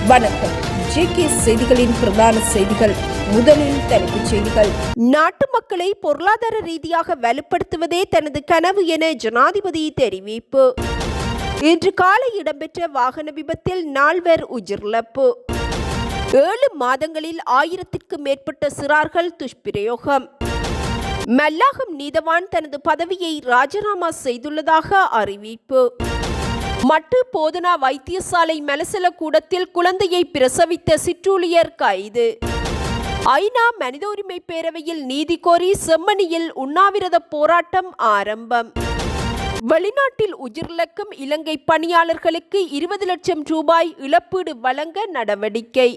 வணக்கம். ஜேகே செய்திகளின் பிரதான செய்திகள். முதலில் தலைப்புச் செய்திகள். நாட்டு மக்களை பொருளாதார ரீதியாக வலுப்படுத்துவதே தனது கனவு என ஜனாதிபதி தெரிவிப்பு. இன்று காலை இடம்பெற்ற வாகன விபத்தில் 4 உயிரிழப்பு. 7 மாதங்களில் 1000க்கும் மேற்பட்ட சிறார்கள் துஷ்பிரயோகம். மல்லாகம் நீதவான் தனது பதவியை ராஜினாமா செய்துள்ளதாக அறிவிப்பு. மட்டு போதனா வைத்தியசாலை மலசல கூடத்தில் குழந்தையை பிரசவித்த சிற்றூழியர் கைது. ஐநா மனித உரிமை பேரவையில் நீதி கோரி செம்மணியில் உண்ணாவிரத போராட்டம் ஆரம்பம். வெளிநாட்டில் உயிரிழக்கும் இலங்கை பணியாளர்களுக்கு 20 லட்சம் ரூபாய் இழப்பீடு வழங்க நடவடிக்கை.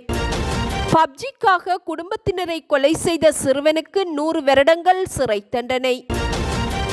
பப்ஜிக்காக குடும்பத்தினரை கொலை செய்த சிறுவனுக்கு 100 வருடங்கள் சிறை தண்டனை.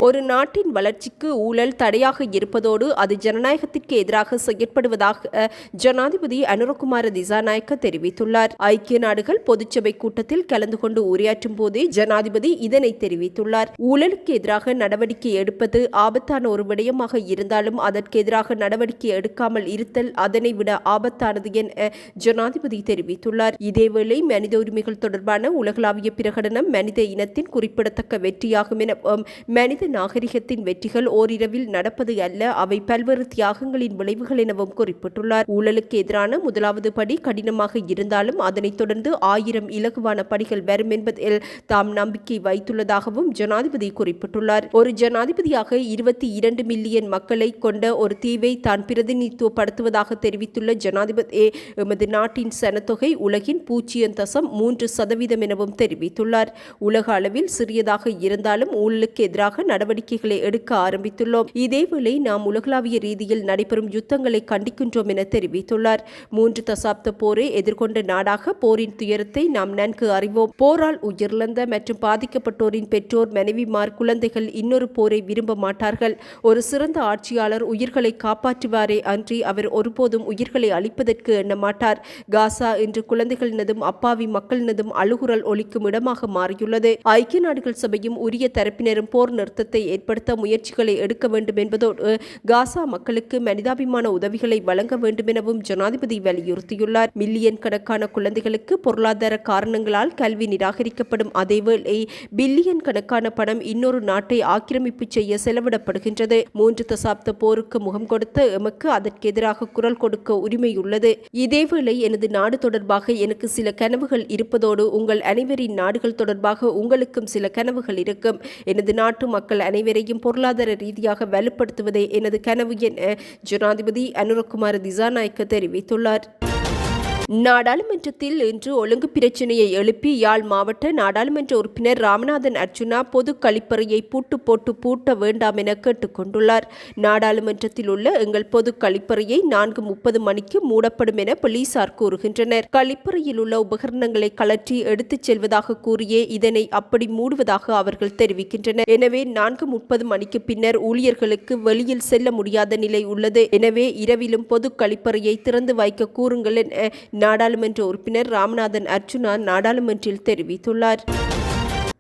ஒரு நாட்டின் வளர்ச்சிக்கு ஊழல் தடையாக இருப்பதோடு அது ஜனநாயகத்திற்கு எதிராக செயற்படுவதாக ஜனாதிபதி அனுரகுமார திசாநாயக்க தெரிவித்துள்ளார். ஐக்கிய நாடுகள் பொதுச்சபை கூட்டத்தில் கலந்து கொண்டு உரையாற்றும் போதே ஜனாதிபதி இதனை தெரிவித்துள்ளார். ஊழலுக்கு எதிராக நடவடிக்கை எடுப்பது ஆபத்தான ஒரு விடயமாக இருந்தாலும் அதற்கு எதிராக நடவடிக்கை எடுக்காமல் இருத்தல் அதனை விட ஆபத்தானது என ஜனாதிபதி தெரிவித்துள்ளார். இதேவேளை மனித உரிமைகள் தொடர்பான உலகளாவிய பிரகடனம் மனித இனத்தின் குறிப்பிடத்தக்க வெற்றியாகும் என மனித நாகரிகத்தின் வெற்றிகள் ஓரிரவில் நடப்பது அல்ல, அவை பல்வேறு தியாகங்களின் விளைவுகள் எனவும் குறிப்பிட்டுள்ளார். ஊழலுக்கு எதிரான முதலாவது படி கடினமாக இருந்தாலும் அதனைத் தொடர்ந்து 1000 இலகுவான படிகள் வரும் என்பதில் தாம் நம்பிக்கை வைத்துள்ளதாகவும் ஜனாதிபதி குறிப்பிட்டுள்ளார். ஒரு ஜனாதிபதியாக 22 மில்லியன் மக்களை கொண்ட ஒரு தீவை தான் பிரதிநிதித்துவப்படுத்துவதாக தெரிவித்துள்ள ஜனாதிபதி எமது நாட்டின் சனத்தொகை உலகின் 0.3% எனவும் தெரிவித்துள்ளார். உலக அளவில் சிறியதாக இருந்தாலும் ஊழலுக்கு எதிராக நடவடிக்கைகளை எடுக்க ஆரம்பித்துள்ளோம். இதேவேளை நாம் உலகளாவிய ரீதியில் நடைபெறும் யுத்தங்களை கண்டிக்கின்றோம் என தெரிவித்துள்ளார். 3 தசாப்த போரை எதிர்கொண்ட நாடாக போரின் துயரத்தை நாம் நன்கு அறிவோம். போரால் உயிரிழந்த மற்றும் பாதிக்கப்பட்டோரின் பெற்றோர், மனைவிமார், குழந்தைகள் இன்னொரு போரை விரும்ப மாட்டார்கள். ஒரு சிறந்த ஆட்சியாளர் உயிர்களை காப்பாற்றுவாரே அன்றி அவர் ஒருபோதும் உயிர்களை அளிப்பதற்கு எண்ண மாட்டார். காசா இன்று குழந்தைகளினதும் அப்பாவி மக்களினதும் அழுகுரல் ஒலிக்கும் இடமாக மாறியுள்ளது. ஐக்கிய நாடுகள் சபையும் உரிய தரப்பினரும் போர் நிறுத்தத்தை ஏற்படுத்த முயற்சிகளை எடுக்க வேண்டும் என்பதோடு காசா மக்களுக்கு மனிதாபிமான உதவிகளை வழங்க வேண்டும் எனவும் ஜனாதிபதி வலியுறுத்தியுள்ளார். மில்லியன் கணக்கான குழந்தைகளுக்கு பொருளாதார காரணங்களால் கல்வி நிராகரிக்கப்படும் அதேவேளை பில்லியன் கணக்கான பணம் இன்னொரு நாட்டை ஆக்கிரமிப்பு செய்ய செலவிடப்படுகின்றது. 3 தசாப்த போருக்கு முகம் கொடுத்த எமக்கு அதற்கு எதிராக குரல் கொடுக்க உரிமை உள்ளது. இதேவேளை எனது நாடு தொடர்பாக எனக்கு சில கனவுகள் இருப்பதோடு உங்கள் அனைவரின் நாடுகள் தொடர்பாக உங்களுக்கும் சில கனவுகள் இருக்கும். எனது நாட்டு மக்கள் அனைவரையும் பொருளாதார ரீதியாக வலுப்படுத்துவதே எனது கனவு என ஜனாதிபதி அனுரகுமார திசாநாயக்க தெரிவித்துள்ளார். நாடாளுமன்றத்தில் இன்று ஒழுங்கு பிரச்சினையை எழுப்பி யாழ் மாவட்ட நாடாளுமன்ற உறுப்பினர் ராமநாதன் அர்ச்சுனா பொது கழிப்பறையை பூட்ட வேண்டாம் என கேட்டுக்கொண்டுள்ளார். நாடாளுமன்றத்தில் உள்ள எங்கள் பொது கழிப்பறையை 4:30 மணிக்கு மூடப்படும் என போலீசார் கூறுகின்றனர். கழிப்பறையில் உள்ள உபகரணங்களை கழற்றி எடுத்துச் செல்வதாக கூறியே இதனை அப்படி மூடுவதாக அவர்கள் தெரிவிக்கின்றனர். எனவே 4:30 மணிக்கு பின்னர் ஊழியர்களுக்கு வெளியில் செல்ல முடியாத நிலை உள்ளது. எனவே இரவிலும் பொது கழிப்பறையை திறந்து வைக்க கூறுங்கள் என நாடாளுமன்ற உறுப்பினர் ராமநாதன் அர்ச்சுனா நாடாளுமன்றில் தெரிவித்துள்ளார்.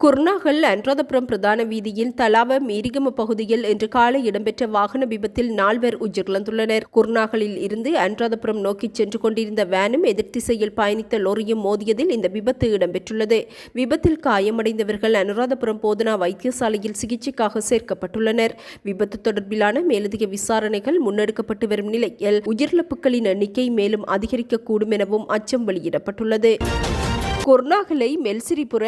குர்நாகல் அனுராதபுரம் பிரதான வீதியில் தலாவ மீரிகம பகுதியில் இன்று காலை இடம்பெற்ற வாகன விபத்தில் 4 உயிரிழந்துள்ளனர். குர்நாகலில் இருந்து அனுராதபுரம் நோக்கி சென்று கொண்டிருந்த வேனும் எதிர்த்திசையில் பயணித்த லொரியும் மோதியதில் இந்த விபத்து இடம்பெற்றுள்ளது. விபத்தில் காயமடைந்தவர்கள் அனுராதபுரம் போதனா வைத்தியசாலையில் சிகிச்சைக்காக சேர்க்கப்பட்டுள்ளனர். விபத்து தொடர்பிலான மேலதிக விசாரணைகள் முன்னெடுக்கப்பட்டு வரும் நிலையில் உயிரிழப்புகளின் எண்ணிக்கை மேலும் அதிகரிக்கக்கூடும் எனவும் அச்சம் வெளியிடப்பட்டுள்ளது. குர்நாகலை மெல்சிரிபுர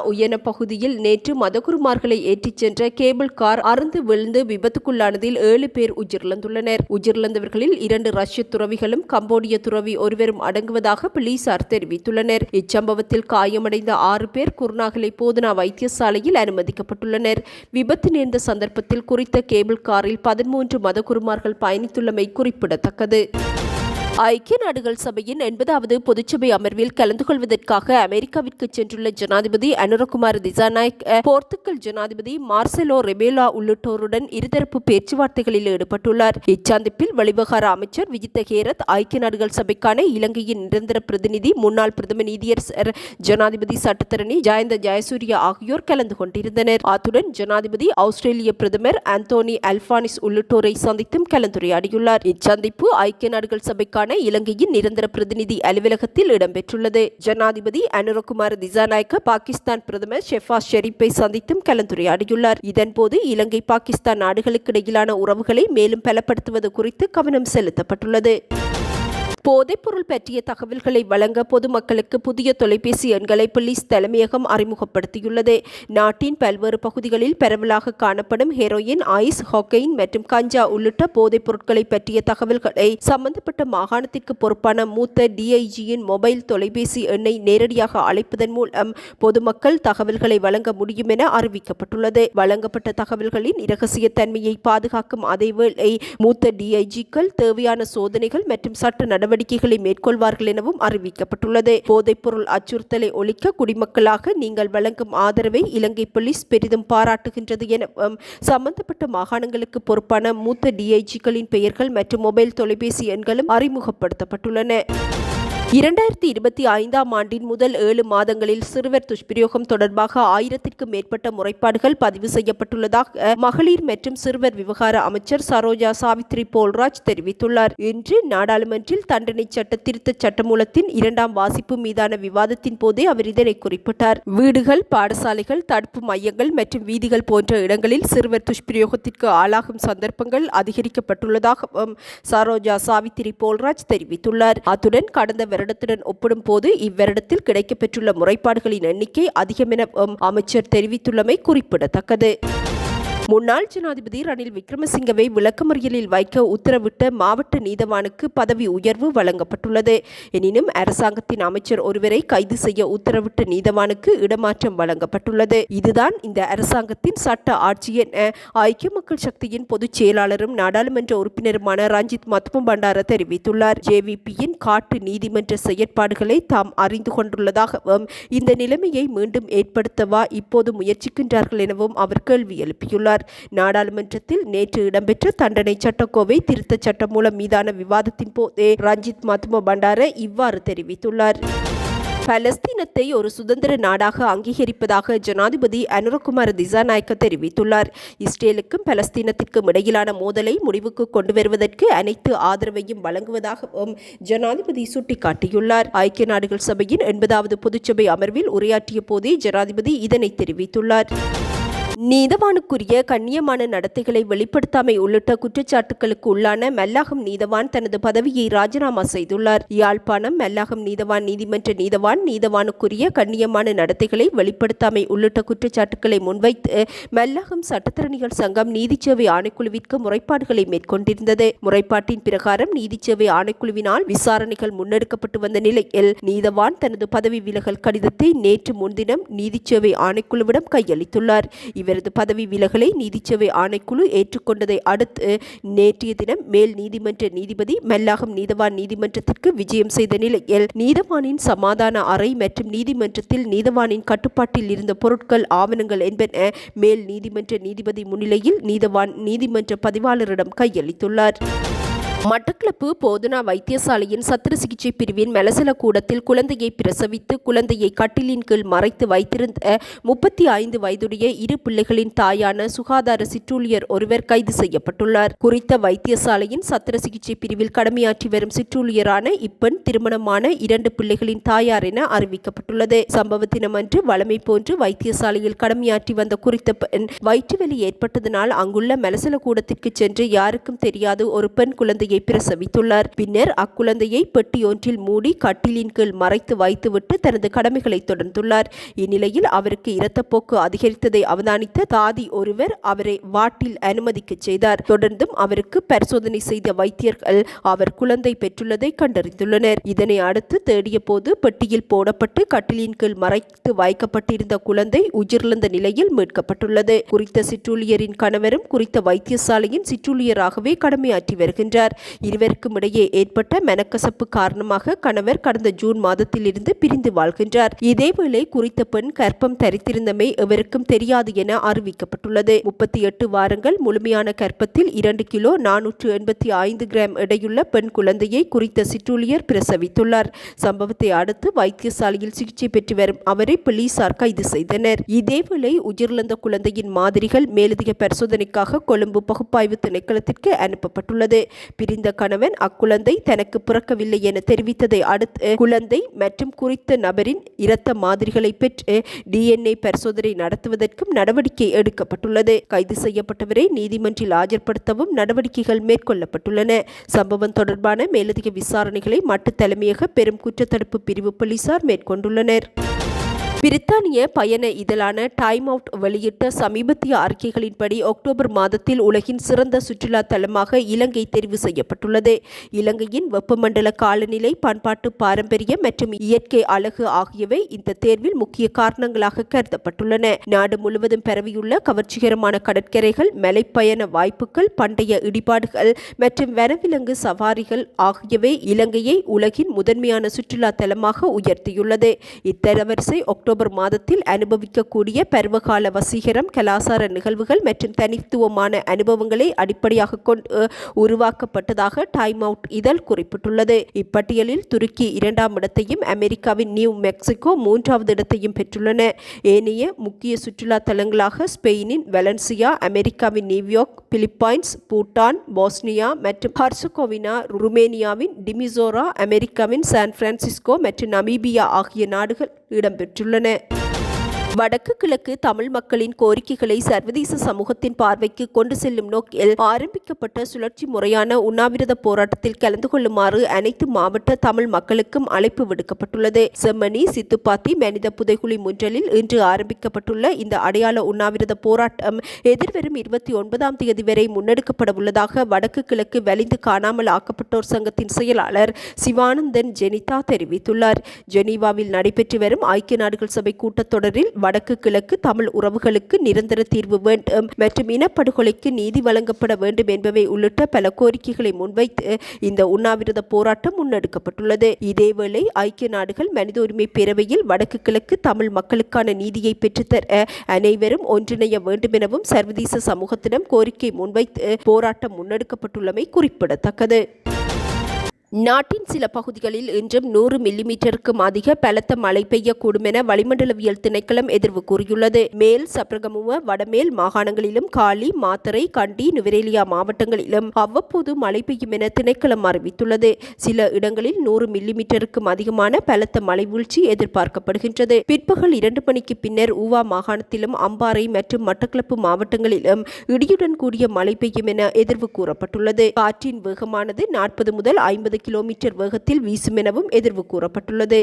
உயன பகுதியில் நேற்று மதகுருமார்களை ஏற்றிச் சென்ற கேபிள் கார் அறுந்து விழுந்து விபத்துக்குள்ளானதில் 7 பேர் உயிரிழந்துள்ளனர். உயிரிழந்தவர்களில் 2 ரஷ்ய துறவிகளும் கம்போடிய துறவி ஒருவரும் அடங்குவதாக போலீசார் தெரிவித்துள்ளனர். இச்சம்பவத்தில் காயமடைந்த 6 பேர் குர்நாகலை போதனா வைத்தியசாலையில் அனுமதிக்கப்பட்டுள்ளனர். விபத்து நேர்ந்த சந்தர்ப்பத்தில் குறித்த கேபிள் காரில் 13 மதகுருமார்கள் பயணித்துள்ளமை குறிப்பிடத்தக்கது. ஐக்கிய நாடுகள் சபையின் 80வது பொதுச்சபை அமர்வில் கலந்து கொள்வதற்காக அமெரிக்காவிற்கு சென்றுள்ள ஜனாதிபதி அனுரகுமார திசாநாயக்க போர்த்துகல் ஜனாதிபதி மார்செலோ ரெபேலா உள்ளிட்டோருடன் இருதரப்பு பேச்சுவார்த்தைகளில் ஈடுபட்டுள்ளார். இச்சந்திப்பில் வெளிவகார அமைச்சர் விஜித்த ஹேரத், ஐக்கிய நாடுகள் சபைக்கான இலங்கையின் நிரந்தர பிரதிநிதி முன்னாள் பிரதம நீதியரசர் ஜனாதிபதி சட்டத்தரணி ஜயந்த ஜயசூரிய ஆகியோர் கலந்து கொண்டிருந்தனர். அத்துடன் ஜனாதிபதி ஆஸ்திரேலிய பிரதமர் ஆந்தோனி அல்பானிஸ் உள்ளிட்டோரை சந்தித்தும் கலந்துரையாடியுள்ளார். இச்சந்திப்பு ஐக்கிய நாடுகள் சபைக்கான தொடர்பான இலங்கையின் நிரந்தர பிரதிநிதி அலுவலகத்தில் இடம்பெற்றுள்ளது. ஜனாதிபதி அனுரகுமார திசாநாயக்க பாகிஸ்தான் பிரதமர் ஷெஃபாஸ் ஷெரீப்பை சந்தித்தும் கலந்துரையாடியுள்ளார். இதன்போது இலங்கை பாகிஸ்தான் நாடுகளுக்கு இடையிலான உறவுகளை மேலும் பலப்படுத்துவது குறித்து கவனம் செலுத்தப்பட்டுள்ளது. போதைப்பொருள் பற்றிய தகவல்களை வழங்க பொதுமக்களுக்கு புதிய தொலைபேசி எண்களை போலீஸ் தலைமையகம் அறிமுகப்படுத்தியுள்ளது. நாட்டின் பல்வேறு பகுதிகளில் பரவலாக காணப்படும் ஹெரோயின், ஐஸ், ஹொக்கைன் மற்றும் கஞ்சா உள்ளிட்ட போதைப் பொருட்களை பற்றிய தகவல்களை சம்பந்தப்பட்ட மாகாணத்திற்கு பொறுப்பான மூத்த டிஐஜியின் மொபைல் தொலைபேசி எண்ணை நேரடியாக அழைப்பதன் மூலம் பொதுமக்கள் தகவல்களை வழங்க முடியும் என அறிவிக்கப்பட்டுள்ளது. வழங்கப்பட்ட தகவல்களின் இரகசியத்தன்மையை பாதுகாக்கும் அதேவேளை மூத்த டிஐஜிக்கள் தேவையான சோதனைகள் மற்றும் சட்ட நடவடிக்கைகளை மேற்கொள்வார்கள் எனவும் அறிவிக்கப்பட்டுள்ளது. போதைப்பொருள் அச்சுறுத்தலை ஒழிக்க குடிமக்களாக நீங்கள் வழங்கும் ஆதரவை இலங்கை போலீஸ் பெரிதும் பாராட்டுகின்றது எனவும் சம்பந்தப்பட்ட மாகாணங்களுக்கு பொறுப்பான மூத்த டிஐஜிக்களின் பெயர்கள் மற்றும் மொபைல் தொலைபேசி எண்களும் அறிமுகப்படுத்தப்பட்டுள்ளன. 2025ஆம் ஆண்டின் முதல் 7 மாதங்களில் சிறுவர் துஷ்பிரயோகம் தொடர்பாக 1000க்கும் மேற்பட்ட முறைப்பாடுகள் பதிவு செய்யப்பட்டுள்ளதாக மகளிர் மற்றும் சிறுவர் விவகார அமைச்சர் சரோஜா சாவித்ரி போல்ராஜ் தெரிவித்துள்ளார். இன்று நாடாளுமன்றில் தண்டனை சட்ட திருத்தச் சட்டமூலத்தின் 2ஆம் வாசிப்பு மீதான விவாதத்தின் போதே அவர் இதனை குறிப்பிட்டார். வீடுகள், பாடசாலைகள், தடுப்பு மையங்கள் மற்றும் வீதிகள் போன்ற இடங்களில் சிறுவர் துஷ்பிரயோகத்திற்கு ஆளாகும் சந்தர்ப்பங்கள் அதிகரிக்கப்பட்டுள்ளதாகவும் சரோஜா சாவித்ரி போல்ராஜ் தெரிவித்துள்ளார். அத்துடன் கடந்த வருடத்துடன் ஒப்பிடும் போது இவ்வருடத்தில் கிடைக்கப்பெற்றுள்ள முறைப்பாடுகளின் எண்ணிக்கை அதிகம் என அமைச்சர் தெரிவித்துள்ளமை குறிப்பிடத்தக்கது. முன்னாள் ஜனாதிபதி ரணில் விக்ரமசிங்கவை விளக்கமறியலில் வைக்க உத்தரவிட்ட மாவட்ட நீதவானுக்கு பதவி உயர்வு வழங்கப்பட்டுள்ளது. எனினும் அரசாங்கத்தின் அமைச்சர் ஒருவரை கைது செய்ய உத்தரவிட்ட நீதவானுக்கு இடமாற்றம் வழங்கப்பட்டுள்ளது. இதுதான் இந்த அரசாங்கத்தின் சட்ட ஆட்சி என ஐக்கிய மக்கள் சக்தியின் பொதுச் செயலாளரும் நாடாளுமன்ற உறுப்பினருமான ரஞ்சித் மத்துமபண்டார தெரிவித்துள்ளார். ஜேவிபியின் காட்டு நீதிமன்ற செயற்பாடுகளை தாம் அறிந்து கொண்டுள்ளதாகவும் இந்த நிலைமையை மீண்டும் ஏற்படுத்தவா இப்போது முயற்சிக்கின்றார்கள் எனவும் அவர் கேள்வி எழுப்பியுள்ளார். நாடாளுமன்றத்தில் நேற்று இடம்பெற்ற தண்டனை சட்டக்கோவை திருத்தச் சட்டமூலம் மீதான விவாதத்தின் போதே ரஞ்சித் மத்துமபண்டார இவ்வாறு தெரிவித்துள்ளார். பலஸ்தீனத்தை ஒரு சுதந்திர நாடாக அங்கீகரிப்பதாக ஜனாதிபதி அனுரகுமார திசாநாயக்க தெரிவித்துள்ளார். இஸ்ரேலுக்கும் பலஸ்தீனத்திற்கும் இடையிலான மோதலை முடிவுக்கு கொண்டு வருவதற்கு அனைத்து ஆதரவையும் வழங்குவதாகவும் ஜனாதிபதி சுட்டிக்காட்டியுள்ளார். ஐக்கிய நாடுகள் சபையின் 80வது பொதுச்சபை அமர்வில் உரையாற்றிய போதே ஜனாதிபதி இதனை தெரிவித்துள்ளார். நீதவானுக்குரிய கண்ணியமான நடத்தைகளை வெளிப்படுத்தாமை உள்ளிட்ட குற்றச்சாட்டுகளுக்கு உள்ளான மல்லாகம் நீதவான் தனது பதவியை ராஜினாமா செய்துள்ளார். யாழ்ப்பாணம் மல்லாகம் நீதவான் நீதிமன்ற நீதவானுக்குரிய கண்ணியமான நடத்தைகளை வெளிப்படுத்தாமை உள்ளிட்ட குற்றச்சாட்டுகளை முன்வைத்து மல்லாகம் சட்டத்தரணிகள் சங்கம் நீதிச்சேவை ஆணைக்குழுவிற்கு முறைப்பாடுகளை மேற்கொண்டிருந்தது. முறைப்பாட்டின் பிரகாரம் நீதிச்சேவை ஆணைக்குழுவினால் விசாரணைகள் முன்னெடுக்கப்பட்டு வந்த நிலையில் நீதவான் தனது பதவி விலகல் கடிதத்தை நேற்று முன்தினம் நீதிச்சேவை ஆணைக்குழுவிடம் கையளித்துள்ளார். இவரது பதவி விலகலை நீதிச்சேவை ஆணைக்குழு ஏற்றுக்கொண்டதை அடுத்து நேற்றைய தினம் மேல் நீதிமன்ற நீதிபதி மல்லாகம் நீதவான் நீதிமன்றத்திற்கு விஜயம் செய்த நிலையில் நீதவானின் சமாதான அறை மற்றும் நீதிமன்றத்தில் நீதவானின் கட்டுப்பாட்டில் இருந்த பொருட்கள், ஆவணங்கள் என்பன மேல் நீதிமன்ற நீதிபதி முன்னிலையில் நீதவான் நீதிமன்ற பதிவாளரிடம் கையளித்துள்ளார். மட்டக்களப்பு போதனா வைத்தியசாலையின் சத்திர சிகிச்சை பிரிவின் மெலசல கூடத்தில் குழந்தையை பிரசவித்து குழந்தையை கட்டிலின் கீழ் மறைத்து வைத்திருந்த 35 வயதுடைய 2 பிள்ளைகளின் தாயான சுகாதார சிற்றூழியர் ஒருவர் கைது செய்யப்பட்டுள்ளார். குறித்த வைத்தியசாலையின் சத்திர சிகிச்சை பிரிவில் கடமையாற்றி வரும் சிற்றூழியரான இப்பெண் திருமணமான 2 பிள்ளைகளின் தாயார் என அறிவிக்கப்பட்டுள்ளது. சம்பவ தினமன்று வழமை போன்று வைத்தியசாலையில் கடமையாற்றி வந்த குறித்த பெண் வயிற்றுவலி ஏற்பட்டதனால் அங்குள்ள மெலசல கூடத்திற்கு சென்று யாருக்கும் தெரியாது ஒரு பெண் குழந்தை பிரசவித்துள்ளார். பின்னர் அக்குழந்தையை பெட்டி ஒன்றில் மூடி கட்டிலின் கீழ் மறைத்து வைத்துவிட்டு தனது கடமைகளை தொடர்ந்துள்ளார். இந்நிலையில் அவருக்கு இரத்தப்போக்கு அதிகரித்ததை அவதானித்த தாதி ஒருவர் அவரை வாட்டில் அனுமதிக்க செய்தார். தொடர்ந்தும் அவருக்கு பரிசோதனை செய்த வைத்தியர்கள் அவர் குழந்தை பெற்றுள்ளதை கண்டறிந்துள்ளனர். இதனை அடுத்து தேடிய போது பெட்டியில் போடப்பட்டு கட்டிலின் கீழ் மறைத்து வைக்கப்பட்டிருந்த குழந்தை உயிரிழந்த நிலையில் மீட்கப்பட்டுள்ளது. குறித்த சிற்றூழியரின் கணவரும் குறித்த வைத்தியசாலையின் சிற்றூழியராகவே கடமையாற்றி வருகின்றார். இருவருக்கும் இடையே ஏற்பட்ட மனக்கசப்பு காரணமாக கணவர் கடந்த ஜூன் மாதத்தில் இருந்து பிரிந்து வாழ்கின்றார். இதேவேளை குறித்த பெண் கர்ப்பம் தரித்திருந்தமை எவருக்கும் தெரியாது என அறிவிக்கப்பட்டுள்ளது. 38 வாரங்கள் முழுமையான கர்ப்பத்தில் 2 கிலோ 485 கிராம் எடையுள்ள பெண் குழந்தையை குறித்த சிற்றூழியர் பிரசவித்துள்ளார். சம்பவத்தை அடுத்து வைத்தியசாலையில் சிகிச்சை பெற்று வரும் அவரை போலீசார் கைது செய்தனர். இதேவேளை உயிரிழந்த குழந்தையின் மாதிரிகள் மேலதிக பரிசோதனைக்காக கொழும்பு பகுப்பாய்வு திணைக்களத்திற்கு அனுப்பப்பட்டுள்ளது. பிரிந்த கணவன் அக்குழந்தை தனக்கு பிறக்கவில்லை என தெரிவித்ததை அடுத்து குழந்தை மற்றும் குறித்த நபரின் இரத்த மாதிரிகளை பெற்று DNA பரிசோதனை நடத்துவதற்கும் நடவடிக்கை எடுக்கப்பட்டுள்ளது. கைது செய்யப்பட்டவரை நீதிமன்றில் ஆஜர்படுத்தவும் நடவடிக்கைகள் மேற்கொள்ளப்பட்டுள்ளன. சம்பவம் தொடர்பான மேலதிக விசாரணைகளை மட்டு தலைமையக பெரும் குற்றத்தடுப்பு பிரிவு போலீசார் மேற்கொண்டுள்ளனர். பிரித்தானிய பயண இதழான டைம் அவுட் வெளியிட்ட சமீபத்திய அறிக்கைகளின்படி அக்டோபர் மாதத்தில் உலகின் சிறந்த சுற்றுலா தலமாக இலங்கை தெரிவு செய்யப்பட்டுள்ளது. இலங்கையின் வெப்பமண்டல காலநிலை, பண்பாட்டு பாரம்பரியம் மற்றும் இயற்கை அழகு ஆகியவை இந்த தேர்வில் முக்கிய காரணங்களாக கருதப்பட்டுள்ளன. நாடு முழுவதும் பரவியுள்ள கவர்ச்சிகரமான கடற்கரைகள், மலைப்பயண வாய்ப்புகள், பண்டைய இடிபாடுகள் மற்றும் வனவிலங்கு சவாரிகள் ஆகியவை இலங்கையை உலகின் முதன்மையான சுற்றுலா தலமாக உயர்த்தியுள்ளது. இத்தரவரிசை அக்டோபர் மாதத்தில் அனுபவிக்கக்கூடிய பருவகால வசீகரம், கலாசார நிகழ்வுகள் மற்றும் தனித்துவமான அனுபவங்களை அடிப்படையாக கொண்டு உருவாக்கப்பட்டதாக டைம் அவுட் இதழ் குறிப்பிட்டுள்ளது. இப்பட்டியலில் துருக்கி 2ஆம் இடத்தையும் அமெரிக்காவின் நியூ மெக்சிகோ 3வது இடத்தையும் பெற்றுள்ளன. ஏனைய முக்கிய சுற்றுலா தலங்களாக ஸ்பெயினின் வெலன்சியா, அமெரிக்காவின் நியூயார்க், பிலிப்பைன்ஸ், பூட்டான், போஸ்னியா மற்றும் ஹர்சகோவினா, ருமேனியாவின் டிமிசோரா, அமெரிக்காவின் சான் பிரான்சிஸ்கோ மற்றும் நமீபியா ஆகிய நாடுகள் இடம்பெற்றுள்ளன. வடக்கு கிழக்கு தமிழ் மக்களின் கோரிக்கைகளை சர்வதேச சமூகத்தின் பார்வைக்கு கொண்டு செல்லும் நோக்கில் ஆரம்பிக்கப்பட்ட சுழற்சி முறையான உண்ணாவிரத போராட்டத்தில் கலந்து கொள்ளுமாறு அனைத்து மாவட்ட தமிழ் மக்களுக்கும் அழைப்பு விடுக்கப்பட்டுள்ளது. செம்மணி, சித்துப்பாத்தி, மனித புதைகுழி முன்றலில் இன்று ஆரம்பிக்கப்பட்டுள்ள இந்த அடையாள உண்ணாவிரத போராட்டம் எதிர்வரும் 29ஆம் தேதி வரை முன்னெடுக்கப்பட உள்ளதாக வடக்கு கிழக்கு வலிந்து காணாமல் ஆக்கப்பட்டோர் சங்கத்தின் செயலாளர் சிவானந்தன் ஜெனிதா தெரிவித்துள்ளார். ஜெனீவாவில் நடைபெற்று வரும் ஐக்கிய நாடுகள் சபை கூட்டத்தொடரில் வடக்கு கிழக்கு தமிழ் உறவுகளுக்கு நிரந்தர தீர்வு வேண்டும் மற்றும் இனப்படுகொலைக்கு நீதி வழங்கப்பட வேண்டும் என்பவை உள்ளிட்ட பல கோரிக்கைகளை முன்வைத்து இந்த உண்ணாவிரத போராட்டம் முன்னெடுக்கப்பட்டுள்ளது. இதேவேளை ஐக்கிய நாடுகள் மனித உரிமை பேரவையில் வடக்கு கிழக்கு தமிழ் மக்களுக்கான நீதியை பெற்றுத்தர அனைவரும் ஒன்றிணைய வேண்டும் எனவும் சர்வதேச சமூகத்திடம் கோரிக்கை முன்வைத்து போராட்டம் முன்னெடுக்கப்பட்டுள்ளமை குறிப்பிடத்தக்கது. நாட்டின் சில பகுதிகளில் இன்றும் 100 மில்லிமீட்டருக்கும் அதிக பலத்த மழை பெய்யக்கூடும் என வளிமண்டலவியல் திணைக்களம் எதிர்வு கூறியுள்ளது. மேல் சப்ரகமுவ, வடமேல் மாகாணங்களிலும் காலி, மாத்தறை, கண்டி, நுவரெலியா மாவட்டங்களிலும் அவ்வப்போது மழை பெய்யும் என திணைக்களம் அறிவித்துள்ளது. சில இடங்களில் 100 மில்லிமீட்டருக்கும் அதிகமான பலத்த மழை வீழ்ச்சி எதிர்பார்க்கப்படுகின்றது. பிற்பகல் 2 மணிக்கு பின்னர் ஊவா மாகாணத்திலும் அம்பாறை மற்றும் மட்டக்களப்பு மாவட்டங்களிலும் இடியுடன் கூடிய மழை பெய்யும் என எதிர்வு கூறப்பட்டுள்ளது. காற்றின் வேகமானது 40 முதல் 50 கிலோமீட்டர் வேகத்தில் வீசும் எனவும் எதிர்வு கூறப்பட்டுள்ளது.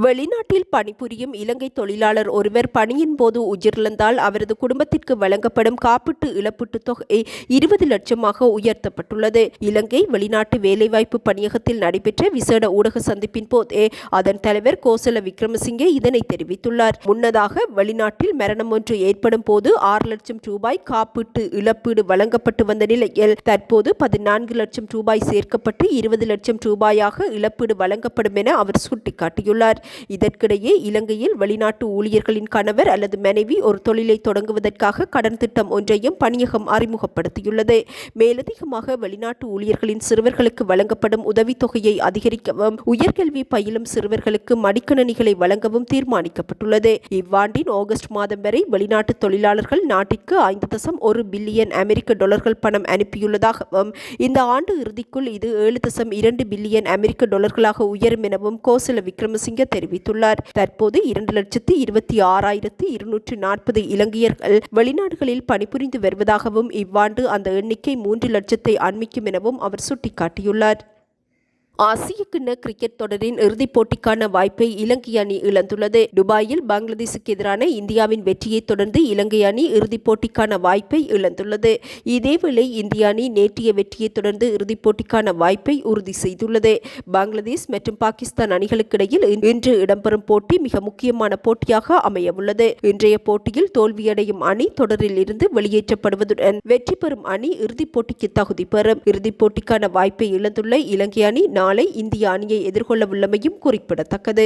வெளிநாட்டில் பணிபுரியும் இலங்கை தொழிலாளர் ஒருவர் பணியின் போது உயிரிழந்தால் அவரது குடும்பத்திற்கு வழங்கப்படும் காப்பீட்டு இழப்பீட்டுத் தொகை 20 லட்சமாக உயர்த்தப்பட்டுள்ளது. இலங்கை வெளிநாட்டு வேலைவாய்ப்பு பணியகத்தில் நடைபெற்ற விசேட ஊடக சந்திப்பின் போதே அதன் தலைவர் கோசல விக்ரமசிங்கே இதனை தெரிவித்துள்ளார். முன்னதாக வெளிநாட்டில் மரணம் ஒன்று ஏற்படும் போது 6 லட்சம் ரூபாய் காப்பீட்டு இழப்பீடு வழங்கப்பட்டு வந்த நிலையில் தற்போது 14 லட்சம் ரூபாய் சேர்க்கப்பட்டு 20 லட்சம் ரூபாயாக இழப்பீடு வழங்கப்படும் என அவர் சுட்டிக்காட்டியுள்ளார். இதற்கிடையே இலங்கையில் வெளிநாட்டு ஊழியர்களின் கணவர் அல்லது மனைவி ஒரு தொழிலை தொடங்குவதற்காக கடன் திட்டம் ஒன்றையும் பணியகம் அறிமுகப்படுத்தியுள்ளது. மேலதிகமாக வெளிநாட்டு ஊழியர்களின் சிறுவர்களுக்கு வழங்கப்படும் உதவித்தொகையை அதிகரிக்கவும், உயர்கல்வி பயிலும் சிறுவர்களுக்கு மடிக்கணினிகளை வழங்கவும் தீர்மானிக்கப்பட்டுள்ளது. இவ்வாண்டின் ஆகஸ்ட் மாதம் வரை வெளிநாட்டு தொழிலாளர்கள் நாட்டிற்கு 5.1 பில்லியன் அமெரிக்க டாலர்கள் பணம் அனுப்பியுள்ளதாகவும் இந்த ஆண்டு இறுதிக்குள் இது 7.2 பில்லியன் அமெரிக்க டாலர்களாக உயரும் எனவும் கோசல விக்ரமசிங்க தெரிவித்துள்ளார். தற்போது 2,26,240 இலங்கையர்கள் வெளிநாடுகளில் பணிபுரிந்து வருவதாகவும் இவ்வாண்டு அந்த எண்ணிக்கை 3 லட்சத்தை அண்மிக்கும் எனவும் அவர் சுட்டிக்காட்டியுள்ளார். ஆசிய கிண்ண கிரிக்கெட் தொடரின் இறுதிப் போட்டிக்கான வாய்ப்பை இலங்கை அணி இழந்துள்ளது. துபாயில் பங்களாதேசுக்கு எதிரான இந்தியாவின் வெற்றியை தொடர்ந்து இலங்கை அணி இறுதிப் போட்டிக்கான வாய்ப்பை இழந்துள்ளது. இதேவேளை இந்திய அணி நேற்றைய வெற்றியை தொடர்ந்து இறுதிப் போட்டிக்கான வாய்ப்பை உறுதி செய்துள்ளது. பங்களாதேஷ் மற்றும் பாகிஸ்தான் அணிகளுக்கிடையில் இன்று இடம்பெறும் போட்டி மிக முக்கியமான போட்டியாக அமையவுள்ளது. இன்றைய போட்டியில் தோல்வியடையும் அணி தொடரில் இருந்து வெளியேற்றப்படுவதுடன் வெற்றி பெறும் அணி இறுதிப் போட்டிக்கு தகுதி பெறும். இறுதிப் போட்டிக்கான வாய்ப்பை இழந்துள்ள இலங்கை அணி நாளை இந்திய அணியை எதிர்கொள்ள உள்ளமையும் குறிப்பிடத்தக்கது.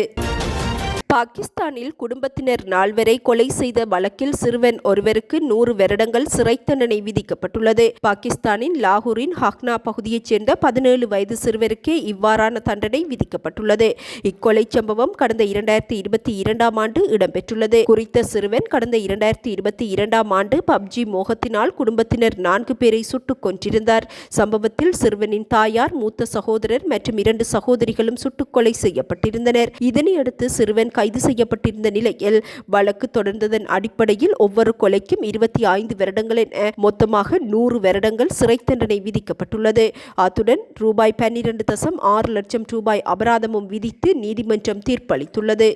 பாகிஸ்தானில் குடும்பத்தினர் நால்வரை கொலை செய்த வழக்கில் சிறுவன் ஒருவருக்கு 100 வருடங்கள் சிறை தண்டனை விதிக்கப்பட்டுள்ளது. பாகிஸ்தானின் லாகூரின் ஹக்னா பகுதியைச் சேர்ந்த 17 வயது சிறுவருக்கே இவ்வாறான தண்டனை விதிக்கப்பட்டுள்ளது. இக்கொலை சம்பவம் கடந்த 2022ஆம் ஆண்டு இடம்பெற்றுள்ளது. குறித்த சிறுவன் கடந்த 2022ஆம் ஆண்டு பப்ஜி மோகத்தினால் குடும்பத்தினர் 4 பேரை சுட்டுக் கொன்றிருந்தார். சம்பவத்தில் சிறுவனின் தாயார், மூத்த சகோதரர் மற்றும் 2 சகோதரிகளும் சுட்டுக் கொலை செய்யப்பட்டிருந்தனர். இதனையடுத்து சிறுவன் கைது செய்யப்பட்டிருந்த நிலையில் வழக்கு தொடர்ந்ததன் அடிப்படையில் ஒவ்வொரு கொலைக்கும் 25 வருடங்கள் என மொத்தமாக 100 வருடங்கள் சிறை தண்டனை விதிக்கப்பட்டுள்ளது. அத்துடன் ₹12.6 லட்சம் அபராதமும் விதித்து நீதிமன்றம் தீர்ப்பளித்துள்ளது.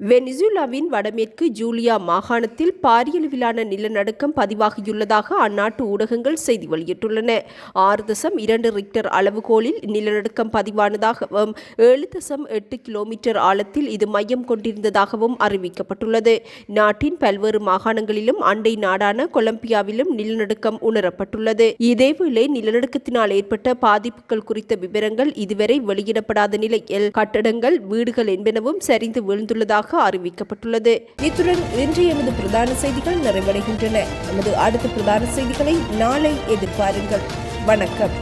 வெனிசுலாவின் வடமேற்கு ஜூலியா மாகாணத்தில் பாரியளவிலான நிலநடுக்கம் பதிவாகியுள்ளதாக அந்நாட்டு ஊடகங்கள் செய்தி வெளியிட்டுள்ளன. 6.2 ரிக்டர் அளவுகோலில் நிலநடுக்கம் பதிவானதாகவும் 7.8 கிலோமீட்டர் ஆழத்தில் இது மையம் கொண்டிருந்ததாகவும் அறிவிக்கப்பட்டுள்ளது. நாட்டின் பல்வேறு மாகாணங்களிலும் அண்டை நாடான கொலம்பியாவிலும் நிலநடுக்கம் உணரப்பட்டுள்ளது. இதேவேளை நிலநடுக்கத்தினால் ஏற்பட்ட பாதிப்புகள் குறித்த விவரங்கள் இதுவரை வெளியிடப்படாத நிலையில் கட்டடங்கள், வீடுகள் என்பனவும் சரிந்து வீழ்ந்துள்ளதாக அறிவிக்கப்பட்டுள்ளது. இத்துடன் இன்றைய எமது பிரதான செய்திகள் நிறைவடைகின்றன. நமது அடுத்த பிரதான செய்திகளை நாளை எதிர்பாருங்கள். வணக்கம்.